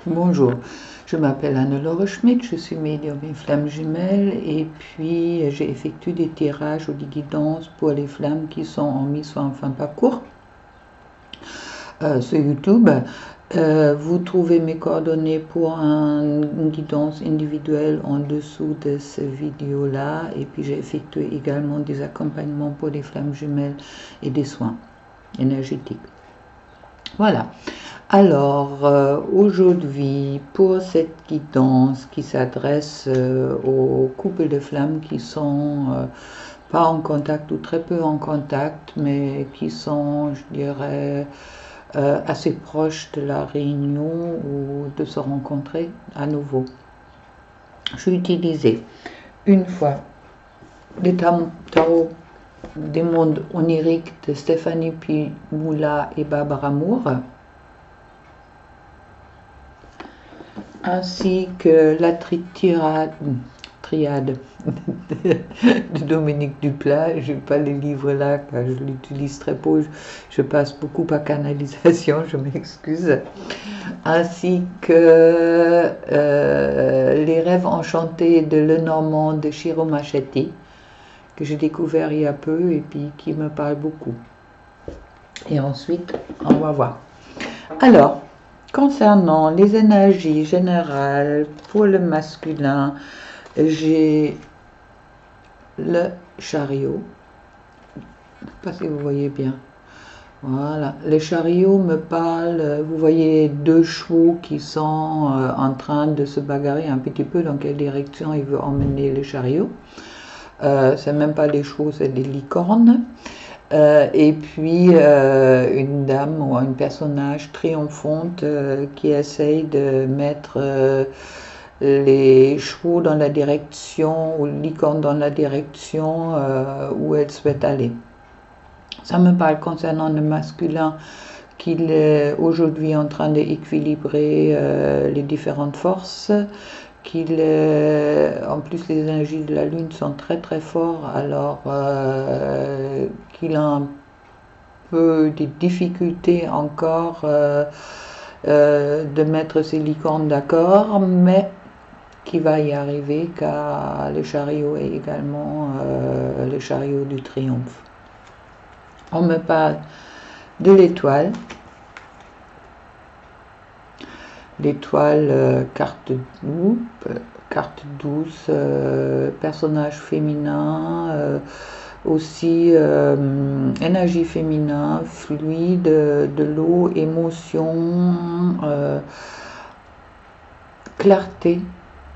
Bonjour, je m'appelle Anne-Laure Schmidt, je suis médium et flamme jumelle et puis j'ai effectué des tirages ou des guidances pour les flammes qui sont en mise en fin parcours sur YouTube. Vous trouvez mes coordonnées pour une guidance individuelle en dessous de cette vidéo-là et puis j'ai effectué également des accompagnements pour les flammes jumelles et des soins énergétiques. Voilà. Alors, aujourd'hui, pour cette guidance qui s'adresse aux couples de flammes qui sont pas en contact ou très peu en contact, mais qui sont, je dirais, assez proches de la réunion ou de se rencontrer à nouveau. J'ai utilisé une fois les tarots des mondes oniriques de Stéphanie Pimoula et Barbara Moore, ainsi que la triade de Dominique Duplat. Je n'ai pas les livres là car je l'utilise très peu, je passe beaucoup par canalisation, je m'excuse, ainsi que les rêves enchantés de Lenormand de Shiro Machetti, que j'ai découvert il y a peu et puis qui me parle beaucoup. Et ensuite, on va voir. Alors, concernant les énergies générales pour le masculin, j'ai le chariot. Je ne sais pas si vous voyez bien. Voilà, le chariot me parle, vous voyez deux chevaux qui sont en train de se bagarrer un petit peu dans quelle direction il veut emmener le chariot. C'est même pas des chevaux, c'est des licornes. Et puis une dame ou un personnage triomphante qui essaye de mettre les chevaux dans la direction ou les licornes dans la direction où elle souhaite aller. Ça me parle concernant le masculin qu'il est aujourd'hui en train d'équilibrer les différentes forces, qu'il en plus les énergies de la lune sont très très fortes, alors qu'il a un peu des difficultés encore de mettre ses licornes d'accord, mais qui va y arriver car le chariot est également le chariot du triomphe. On me parle de l'étoile. L'étoile, carte douce, personnage féminin, aussi énergie féminin, fluide, de l'eau, émotion, clarté,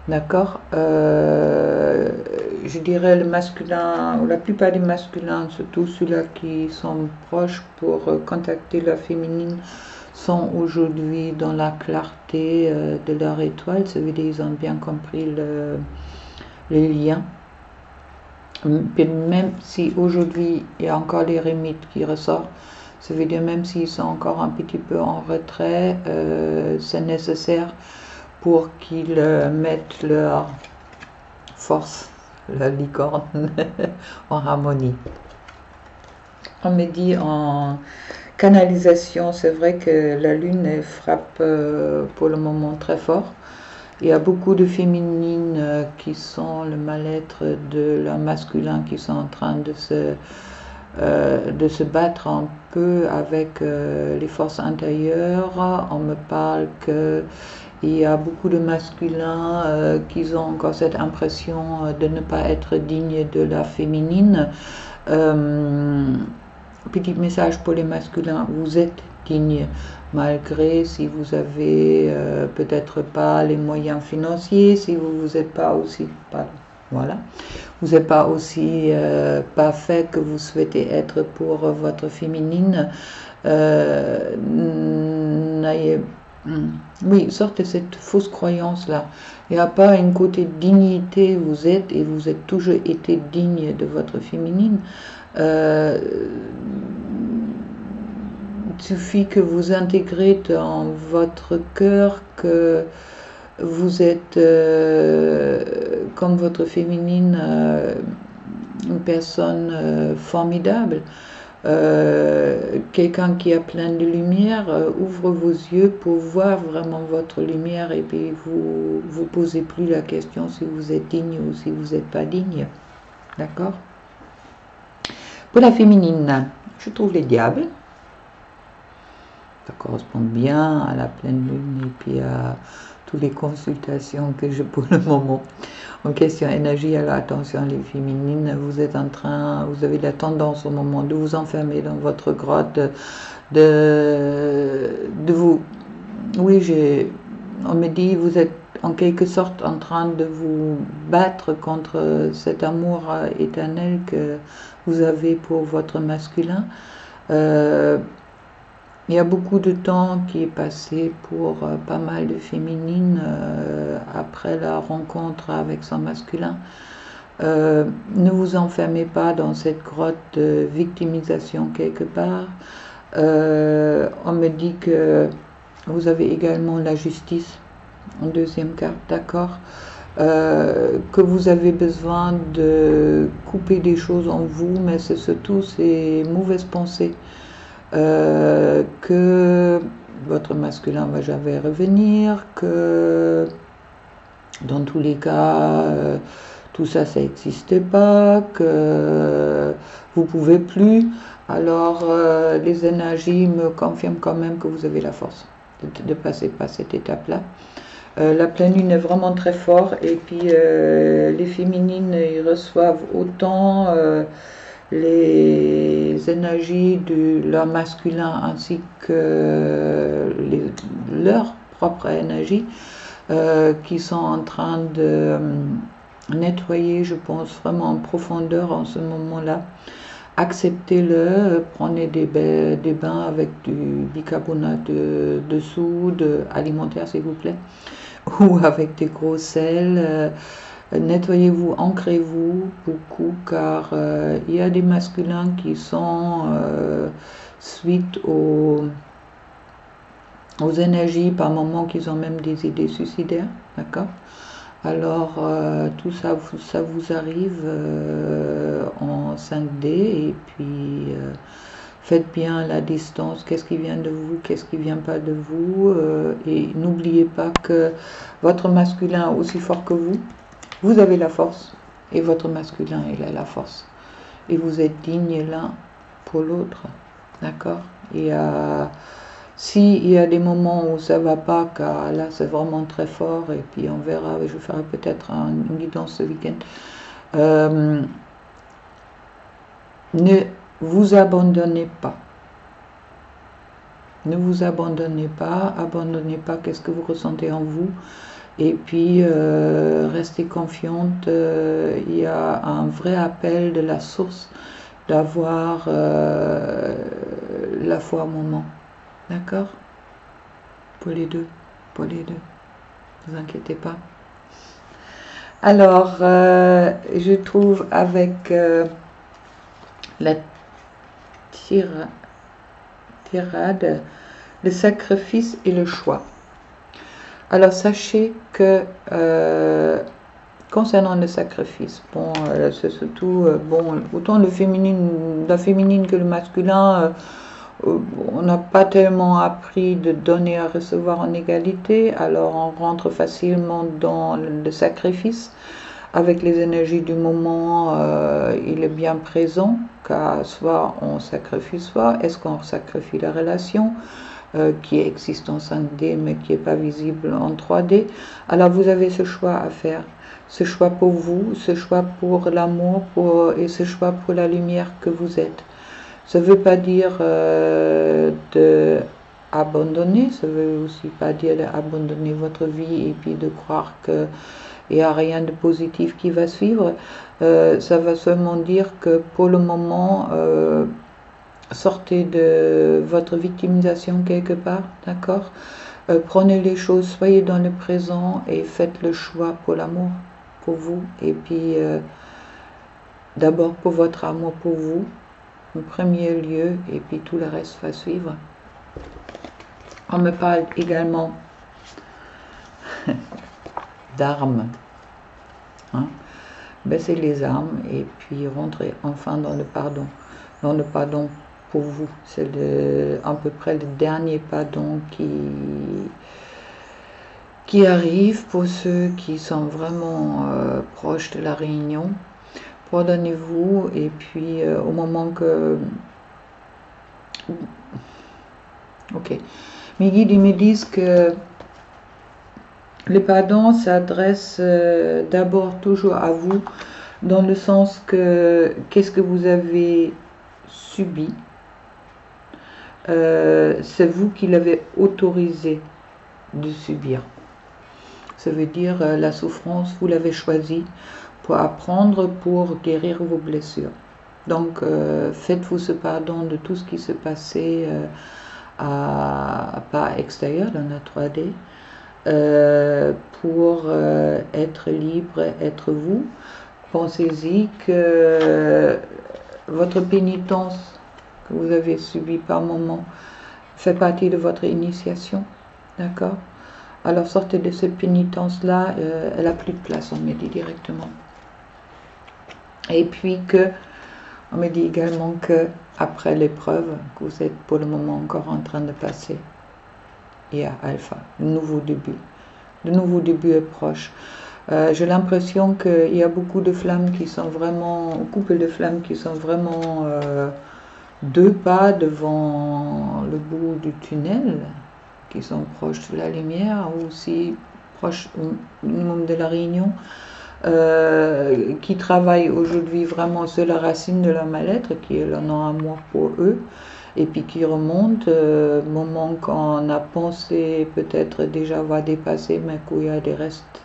d'accord. Je dirais le masculin, ou la plupart des masculins, surtout ceux-là qui sont proches pour contacter la féminine, sont aujourd'hui dans la clarté de leur étoile. Ça veut dire qu'ils ont bien compris les liens. Même si aujourd'hui il y a encore les ermites qui ressortent, ça veut dire même s'ils sont encore un petit peu en retrait, c'est nécessaire pour qu'ils mettent leur force, la licorne, en harmonie. On me dit en canalisation, c'est vrai que la lune frappe pour le moment très fort. Il y a beaucoup de féminines qui sont le mal-être de leur masculin, qui sont en train de se battre un peu avec les forces intérieures. On me parle qu'il y a beaucoup de masculins qui ont encore cette impression de ne pas être dignes de la féminine. Petit message pour les masculins, vous êtes dignes, malgré si vous avez peut-être pas les moyens financiers, si vous n'êtes pas aussi, voilà, vous n'êtes pas aussi parfait que vous souhaitez être pour votre féminine. Oui, sortez cette fausse croyance là. Il n'y a pas un côté dignité, vous êtes et vous êtes toujours été digne de votre féminine. Il suffit que vous intégrez dans votre cœur que vous êtes, comme votre féminine, une personne formidable. quelqu'un qui a plein de lumière ouvre vos yeux pour voir vraiment votre lumière et puis vous posez plus la question si vous êtes digne ou si vous n'êtes pas digne. D'accord? Pour la féminine, je trouve les diables. Ça correspond bien à la pleine lune et puis à toutes les consultations que j'ai pour le moment. En question énergie, alors attention les féminines, vous êtes en train, vous avez la tendance au moment de vous enfermer dans votre grotte, de vous, oui, on me dit, vous êtes en quelque sorte en train de vous battre contre cet amour éternel que vous avez pour votre masculin. Il y a beaucoup de temps qui est passé pour pas mal de féminines après la rencontre avec son masculin. Ne vous enfermez pas dans cette grotte de victimisation quelque part. On me dit que vous avez également la justice en deuxième carte, d'accord, que vous avez besoin de couper des choses en vous, mais c'est surtout ces mauvaises pensées. Que votre masculin va jamais revenir, que dans tous les cas, tout ça, ça n'existe pas, que vous pouvez plus. Alors, les énergies me confirment quand même que vous avez la force de passer par cette étape-là. La pleine lune est vraiment très fort et puis les féminines, ils reçoivent autant les énergies de leur masculin ainsi que leur propre énergie qui sont en train de nettoyer, je pense, vraiment en profondeur en ce moment-là. Acceptez-le, prenez des bains avec du bicarbonate de soude alimentaire s'il vous plaît, ou avec des gros sels. Nettoyez-vous, ancrez-vous beaucoup, car il y a des masculins qui sont suite aux énergies par moments qu'ils ont même des idées suicidaires, d'accord? Alors tout ça, ça vous arrive en 5D et puis faites bien la distance, qu'est-ce qui vient de vous, qu'est-ce qui vient pas de vous, et n'oubliez pas que votre masculin est aussi fort que vous avez la force et votre masculin il a la force et vous êtes dignes l'un pour l'autre, d'accord? Et s'il y a des moments où ça va pas, car là c'est vraiment très fort et puis on verra, je ferai peut-être une guidance ce week-end, ne vous abandonnez pas. Ne vous abandonnez pas qu'est-ce que vous ressentez en vous. Et puis, restez confiante, il y a un vrai appel de la source d'avoir la foi au moment. D'accord? Pour les deux, ne vous inquiétez pas. Alors, je trouve avec la tirade, le sacrifice et le choix. Alors sachez que concernant le sacrifice, bon, c'est surtout bon, autant la féminine que le masculin, on n'a pas tellement appris de donner à recevoir en égalité, alors on rentre facilement dans le sacrifice. Avec les énergies du moment, il est bien présent, car soit on sacrifie, soit est-ce qu'on sacrifie la relation qui existe en 5D mais qui n'est pas visible en 3D. Alors vous avez ce choix à faire, ce choix pour vous, ce choix pour l'amour et ce choix pour la lumière que vous êtes. Ça ne veut pas dire de abandonner, ça ne veut aussi pas dire d'abandonner votre vie et puis de croire qu'il n'y a rien de positif qui va suivre. Ça va seulement dire que pour le moment, sortez de votre victimisation quelque part, d'accord? Prenez les choses, soyez dans le présent et faites le choix pour l'amour, pour vous. Et puis, d'abord pour votre amour pour vous, en premier lieu, et puis tout le reste va suivre. On me parle également d'armes. Hein? Baissez les armes et puis rentrez enfin dans le pardon. Dans le pardon pour vous. C'est à peu près le dernier pardon qui arrive pour ceux qui sont vraiment proches de la réunion. Pardonnez-vous, et puis au moment que... Ok. Mes guides ils me disent que le pardon s'adresse d'abord toujours à vous, dans le sens que qu'est-ce que vous avez subi, c'est vous qui l'avez autorisé de subir. Ça veut dire la souffrance, vous l'avez choisi pour apprendre, pour guérir vos blessures. Donc faites-vous ce pardon de tout ce qui se passait pas extérieur dans la 3D, pour être libre, être vous. Pensez-y que votre pénitence que vous avez subie par moment fait partie de votre initiation, d'accord? Alors sortez de cette pénitence-là, elle n'a plus de place, on me dit directement. Et puis que, on me dit également que après l'épreuve que vous êtes pour le moment encore en train de passer, il y a Alpha, le nouveau début. Le nouveau début est proche. J'ai l'impression qu'il y a beaucoup de flammes qui sont vraiment, un couple de flammes qui sont vraiment 2 pas devant le bout du tunnel, qui sont proches de la lumière, ou aussi proches au minimum de la réunion, qui travaillent aujourd'hui vraiment sur la racine de leur mal-être, qui est leur non-amour pour eux, et puis qui remonte, moment qu'on a pensé peut-être déjà avoir dépassé, mais qu'il y a des restes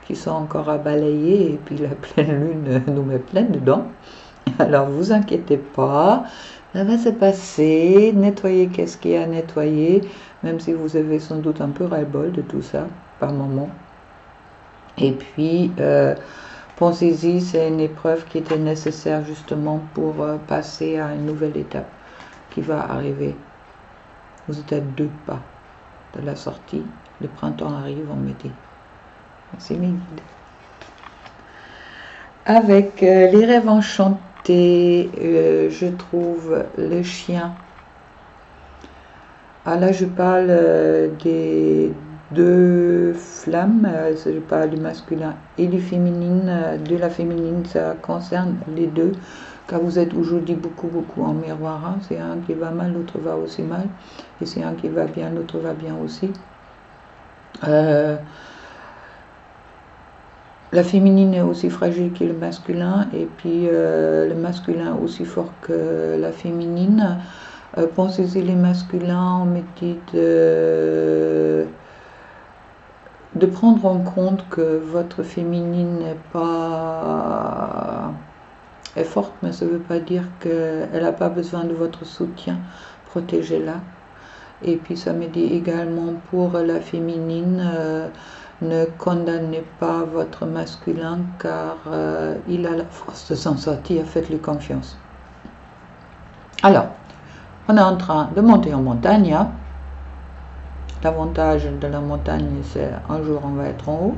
qui sont encore à balayer, et puis la pleine lune nous met plein dedans. Alors vous inquiétez pas, ça va se passer, nettoyez qu'est-ce qu'il y a à nettoyer, même si vous avez sans doute un peu ras-le-bol de tout ça par moment. Et puis pensez-y, c'est une épreuve qui était nécessaire justement pour passer à une nouvelle étape qui va arriver. Vous êtes à 2 pas de la sortie, le printemps arrive, on me dit. C'est mes guides. Avec les rêves enchantés, je trouve le chien. Ah là, je parle des 2 flammes, je parle du masculin et du féminin. De la féminine, ça concerne les 2, car vous êtes aujourd'hui beaucoup en miroir. Hein. C'est un qui va mal, l'autre va aussi mal. Et c'est un qui va bien, l'autre va bien aussi. La féminine est aussi fragile que le masculin, et puis le masculin aussi fort que la féminine. Pensez-y, les masculins, on me dit de prendre en compte que votre féminine n'est pas... est forte, mais ça ne veut pas dire qu'elle n'a pas besoin de votre soutien. Protégez-la. Et puis ça me dit également pour la féminine, ne condamnez pas votre masculin, car il a la force de s'en sortir, faites-lui confiance. Alors, on est en train de monter en montagne. Hein. L'avantage de la montagne, c'est un jour on va être en haut.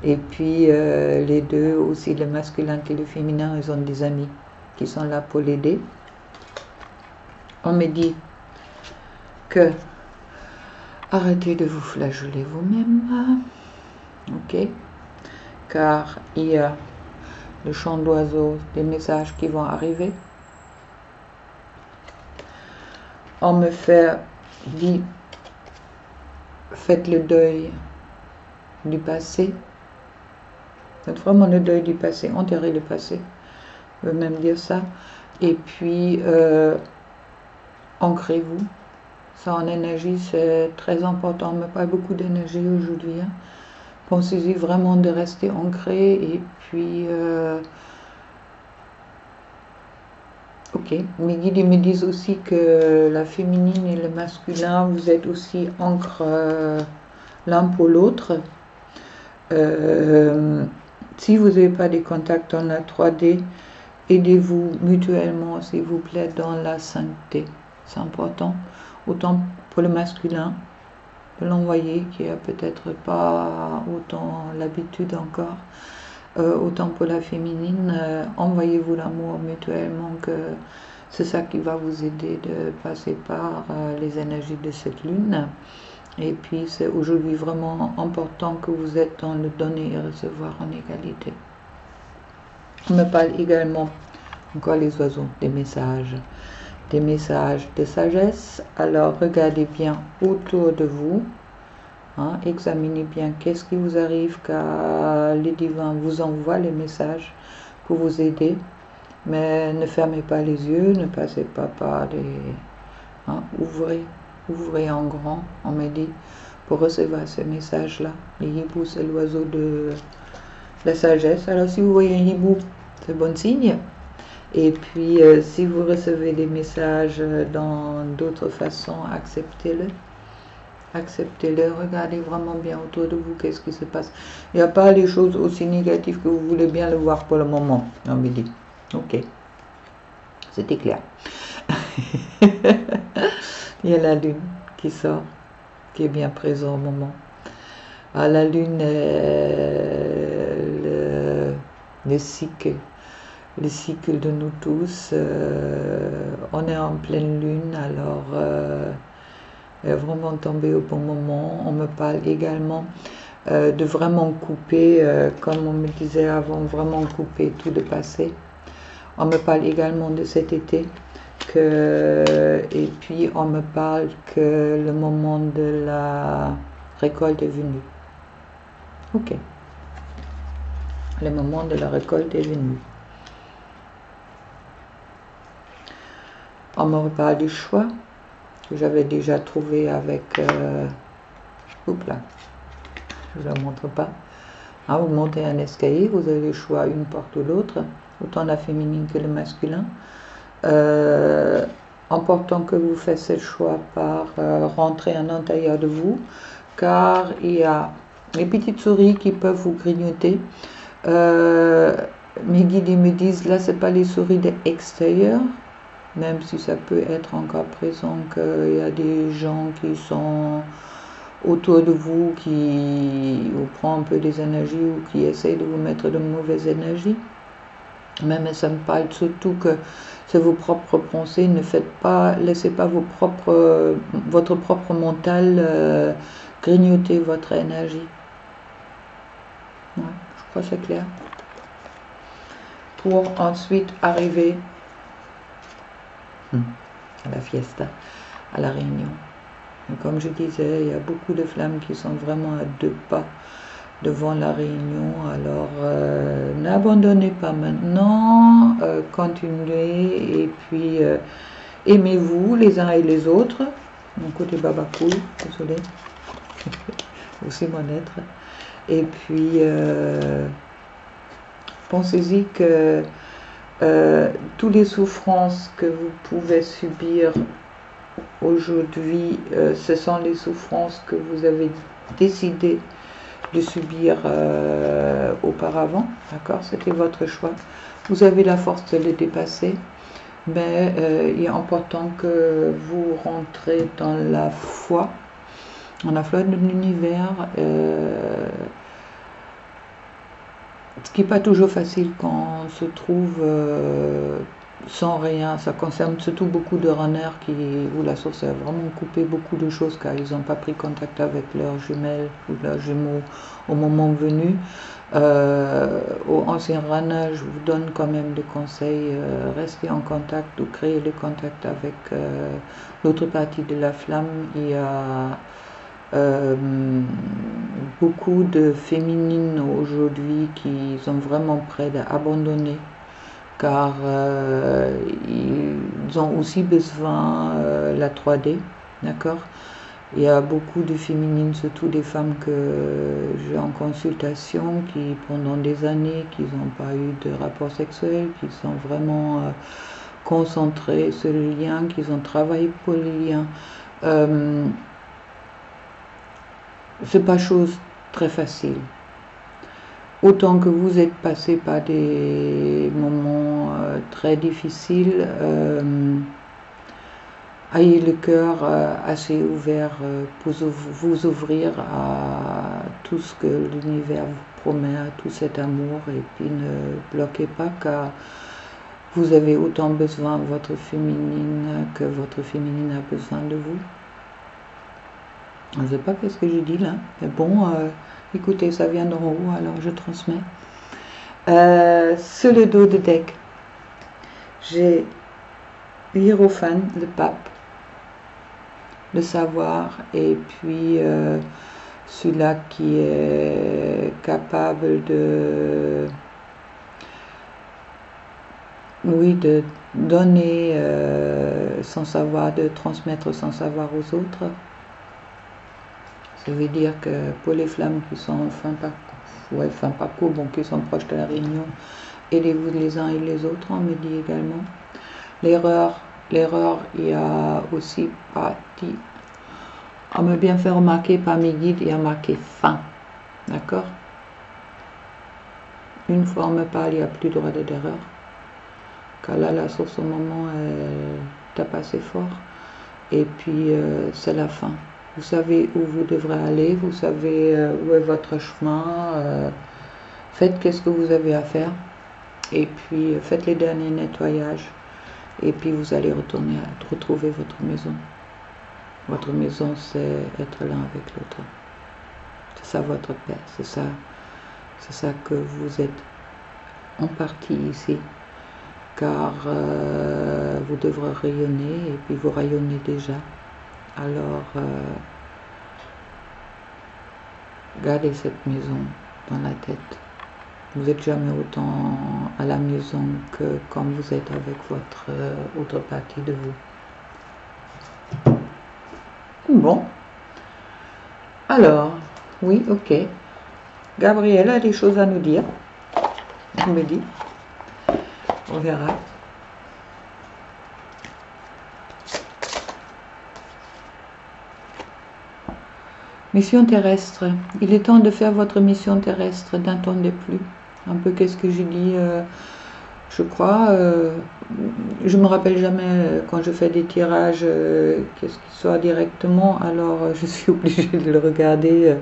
Et puis les 2, aussi le masculin et le féminin, ils ont des amis qui sont là pour l'aider. On me dit que arrêtez de vous flageller vous-même, ok, car il y a le chant d'oiseaux, des messages qui vont arriver. On me dit, faites le deuil du passé, faites vraiment le deuil du passé, enterrez le passé, je veux même dire ça, et puis ancrez-vous. Ça en énergie, c'est très important, mais pas beaucoup d'énergie aujourd'hui. Hein. Pensez-y vraiment de rester ancré, et puis ok, mes guides me disent aussi que la féminine et le masculin, vous êtes aussi ancre l'un pour l'autre. Si vous n'avez pas des contacts dans la 3D, aidez-vous mutuellement, s'il vous plaît, dans la sainteté. C'est important. Autant pour le masculin, de l'envoyer, qui a peut-être pas autant l'habitude encore. Autant pour la féminine, envoyez-vous l'amour mutuellement, que C'est ça qui va vous aider de passer par les énergies de cette lune. Et puis c'est aujourd'hui vraiment important que vous êtes dans le donner et recevoir en égalité. On me parle également, encore les oiseaux, des messages de sagesse. Alors regardez bien autour de vous, hein, examinez bien qu'est-ce qui vous arrive, car les divins vous envoient les messages pour vous aider. Mais ne fermez pas les yeux, ne passez pas par les... Hein, ouvrez en grand, on me dit, pour recevoir ces messages-là. Le hibou, c'est l'oiseau de la sagesse. Alors si vous voyez un hibou, c'est bon signe. Et puis si vous recevez des messages dans d'autres façons, acceptez-le. Acceptez-le, regardez vraiment bien autour de vous qu'est-ce qui se passe. Il n'y a pas les choses aussi négatives que vous voulez bien le voir pour le moment, on me dit. Ok, c'était clair. Il y a la lune qui sort, qui est bien présente au moment. Alors, la lune est le cycle de nous tous. On est en pleine lune, alors vraiment tombé au bon moment. On me parle également de vraiment couper, comme on me disait avant, vraiment couper tout le passé. On me parle également de cet été. Et puis on me parle que le moment de la récolte est venu. Ok. Le moment de la récolte est venu. On me reparle du choix que j'avais déjà trouvé avec... oups là, je ne la montre pas. Hein, vous montez un escalier, vous avez le choix une porte ou l'autre, autant la féminine que le masculin. Important que vous fassiez ce choix par rentrer à l'intérieur de vous, car il y a les petites souris qui peuvent vous grignoter. Mes guides me disent, là c'est pas les souris de l'extérieur, même si ça peut être encore présent, qu'il y a des gens qui sont autour de vous, qui vous prennent un peu des énergies ou qui essayent de vous mettre de mauvaises énergies. Mais ça me parle surtout que c'est vos propres pensées, laissez pas votre propre mental grignoter votre énergie. Ouais, je crois que c'est clair. Pour ensuite arriver à la fiesta, à la réunion. Et comme je disais, il y a beaucoup de flammes qui sont vraiment à 2 pas devant la réunion. Alors n'abandonnez pas maintenant, continuez et puis aimez-vous les uns et les autres. Mon côté baba cool, désolé, aussi mon être. Et puis pensez-y que toutes les souffrances que vous pouvez subir aujourd'hui, ce sont les souffrances que vous avez décidé de subir auparavant, d'accord? C'était votre choix. Vous avez la force de les dépasser, mais il est important que vous rentrez dans la foi de l'univers, ce qui n'est pas toujours facile quand on se trouve sans rien. Ça concerne surtout beaucoup de runners où la source a vraiment coupé beaucoup de choses car ils n'ont pas pris contact avec leurs jumelles ou leurs jumeaux au moment venu. Aux anciens runners, je vous donne quand même des conseils, restez en contact ou créez le contact avec l'autre partie de la flamme. Il y a beaucoup de féminines aujourd'hui qui sont vraiment prêtes à abandonner car ils ont aussi besoin de la 3D, d'accord? Il y a beaucoup de féminines, surtout des femmes que j'ai en consultation, qui pendant des années, qui n'ont pas eu de rapport sexuel, qui sont vraiment concentrées sur le lien, qui ont travaillé pour le lien. C'est pas chose très facile. Autant que vous êtes passé par des moments très difficiles, ayez le cœur assez ouvert pour vous ouvrir à tout ce que l'univers vous promet, à tout cet amour, et puis ne bloquez pas car Vous avez autant besoin de votre féminine que votre féminine a besoin de vous. Je ne sais pas qu'est-ce que j'ai dit là, mais bon, écoutez, ça vient d'en haut, alors je transmets. Sur le dos de deck, j'ai Hiérophant, le pape, le savoir, et puis celui-là qui est capable de, oui, de donner son savoir, de transmettre son savoir aux autres. Ça veut dire que pour les flammes qui sont fin parcours, bon, qui sont proches de la réunion, aidez-vous les uns et les autres, on me dit également. L'erreur, il y a aussi partie. On m'a bien fait remarquer par mes guides, il y a marqué fin. D'accord? Une fois on me parle, il n'y a plus droit d'erreur. Car là, la source au moment, elle tape assez fort. Et puis, c'est la fin. Vous savez où vous devrez aller, vous savez où est votre chemin. Faites qu'est-ce que vous avez à faire. Et puis, faites les derniers nettoyages. Et puis, vous allez retourner à retrouver votre maison. Votre maison, c'est être l'un avec l'autre. C'est ça votre paix. C'est ça que vous êtes en partie ici. Car vous devrez rayonner et puis vous rayonnez déjà. Alors, gardez cette maison dans la tête. Vous n'êtes jamais autant à la maison que quand vous êtes avec votre autre partie de vous. Bon. Alors, oui, ok. Gabriel a des choses à nous dire. On me dit. On verra. Mission terrestre. Il est temps de faire votre mission terrestre. N'attendez plus. Un peu qu'est-ce que j'ai dit, je crois. Je me rappelle jamais quand je fais des tirages, qu'est-ce qui soit directement. Alors je suis obligée de le regarder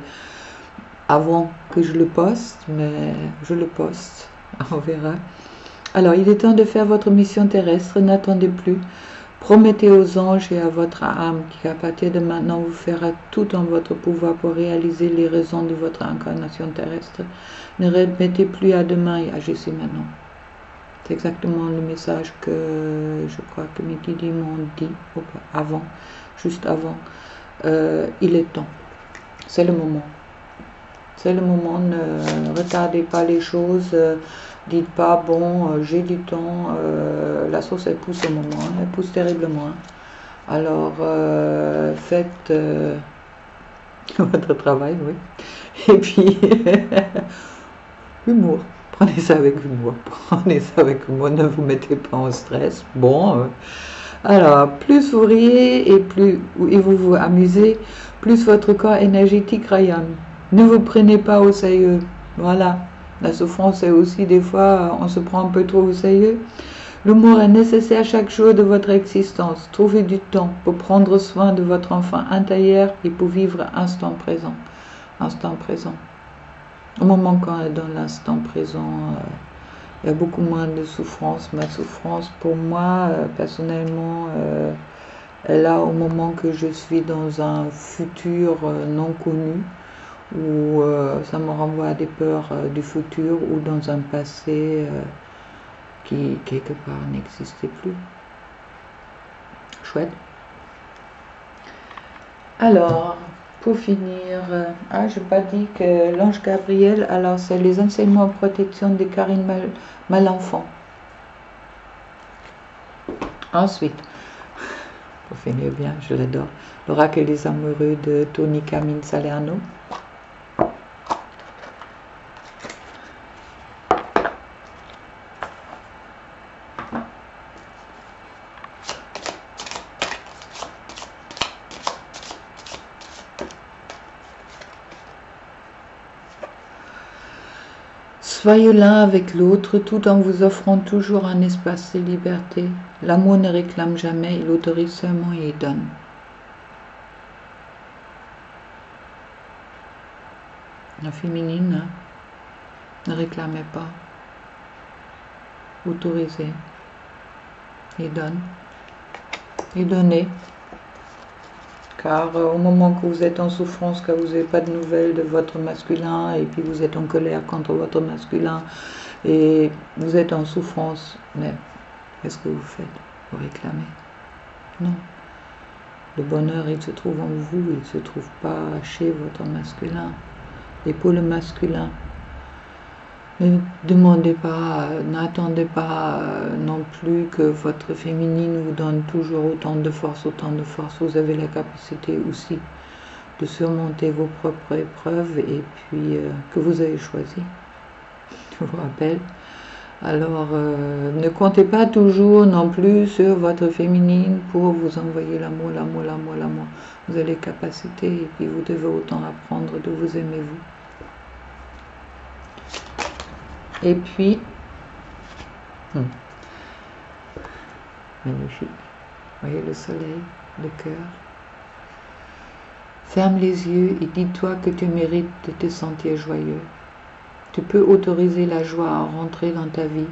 avant que je le poste. Mais je le poste. On verra. Alors, il est temps de faire votre mission terrestre. N'attendez plus. Promettez aux anges et à votre âme qu'à partir de maintenant, vous fera tout en votre pouvoir pour réaliser les raisons de votre incarnation terrestre. Ne remettez plus à demain et agissez maintenant. C'est exactement le message que je crois que mes guides m'ont dit avant, juste avant. Il est temps. C'est le moment. C'est le moment. Ne retardez pas les choses. Dites pas, bon, j'ai du temps, la sauce elle pousse au moment, elle pousse terriblement. Alors, faites votre travail, oui. Et puis, humour, prenez ça avec humour, ne vous mettez pas en stress. Bon, alors, plus vous riez et vous vous amusez, plus votre corps énergétique rayonne. Ne vous prenez pas au sérieux, voilà. La souffrance est aussi des fois, on se prend un peu trop au sérieux. L'humour est nécessaire chaque jour de votre existence. Trouvez du temps pour prendre soin de votre enfant intérieur et pour vivre instant présent. Instant présent. Au moment quand on est dans l'instant présent, il y a beaucoup moins de souffrance. Ma souffrance, pour moi, personnellement, est là au moment que je suis dans un futur non connu, où ça me renvoie à des peurs du futur ou dans un passé qui quelque part n'existait plus. Chouette. Alors, pour finir, je n'ai pas dit que l'ange Gabriel, alors c'est les enseignements en protection de Karine Malenfant. Ensuite, pour finir bien, je l'adore, l'oracle des amoureux de Tony Camille Salerno. Soyez l'un avec l'autre tout en vous offrant toujours un espace de liberté. L'amour ne réclame jamais, il autorise seulement et il donne. La féminine, ne réclamez pas, autorisez. et donne. Et donnez. Car au moment que vous êtes en souffrance, que vous n'avez pas de nouvelles de votre masculin, et puis vous êtes en colère contre votre masculin, et vous êtes en souffrance, mais qu'est-ce que vous faites? Vous réclamez? Non. Le bonheur, il se trouve en vous, il ne se trouve pas chez votre masculin. Et pour le masculin, ne demandez pas, n'attendez pas non plus que votre féminine vous donne toujours autant de force, Vous avez la capacité aussi de surmonter vos propres épreuves et puis que vous avez choisi. Je vous rappelle. Alors, ne comptez pas toujours non plus sur votre féminine pour vous envoyer l'amour. Vous avez les capacités et puis vous devez autant apprendre de vous aimer vous. Et puis, magnifique, voyez le soleil, le cœur. Ferme les yeux et dis-toi que tu mérites de te sentir joyeux. Tu peux autoriser la joie à rentrer dans ta vie,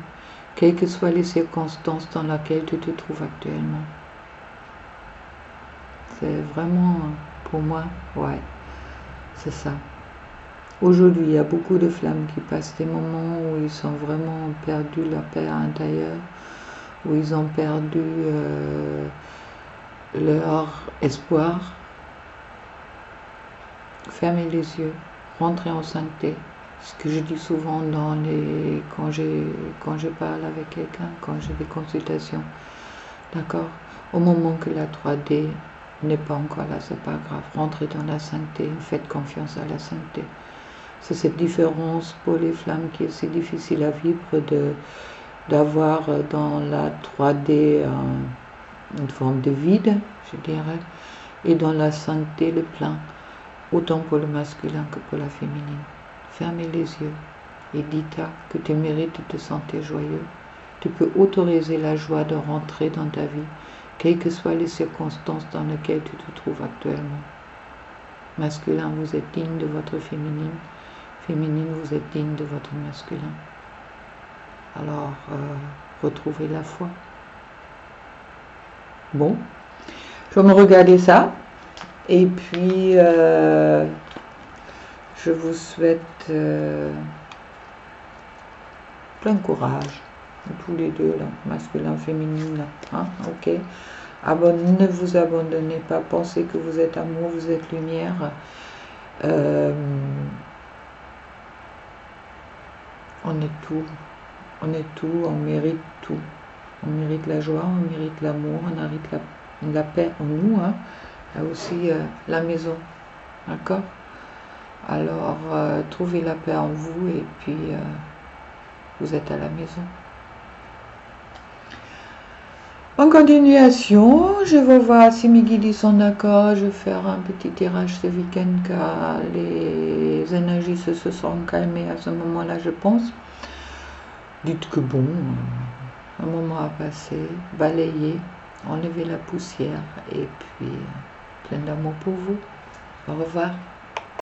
quelles que soient les circonstances dans lesquelles tu te trouves actuellement. C'est vraiment, pour moi, ouais, c'est ça. Aujourd'hui, il y a beaucoup de femmes qui passent des moments où ils sont vraiment perdus leur paix intérieure, où ils ont perdu leur espoir. Fermez les yeux, rentrez en sainteté. Ce que je dis souvent quand je parle avec quelqu'un, quand j'ai des consultations. D'accord? Au moment que la 3D n'est pas encore là, c'est pas grave. Rentrez dans la sainteté, faites confiance à la sainteté. C'est cette différence pour les flammes qui est si difficile à vivre d'avoir dans la 3D une forme de vide, je dirais, et dans la sainteté le plein, autant pour le masculin que pour la féminine. Fermez les yeux et dis-toi que tu mérites de te sentir joyeux. Tu peux autoriser la joie de rentrer dans ta vie, quelles que soient les circonstances dans lesquelles tu te trouves actuellement. Masculin, vous êtes digne de votre féminine. Féminine, vous êtes digne de votre masculin. Alors, retrouvez la foi. Bon, je vais me regarder ça. Et puis, je vous souhaite plein courage, tous les deux, là, masculin, féminine, là, hein, ok. Ne vous abandonnez pas, pensez que vous êtes amour, vous êtes lumière. On est tout, on mérite tout. On mérite la joie, on mérite l'amour, on mérite la paix en nous, hein. Il y a aussi la maison, d'accord? Alors, trouvez la paix en vous et puis vous êtes à la maison. En continuation, je vais voir si mes guides sont d'accord. Je vais faire un petit tirage ce week-end car les énergies se sont calmées à ce moment-là, je pense. Dites que bon, un moment à passer, balayez, enlevez la poussière et puis plein d'amour pour vous. Au revoir.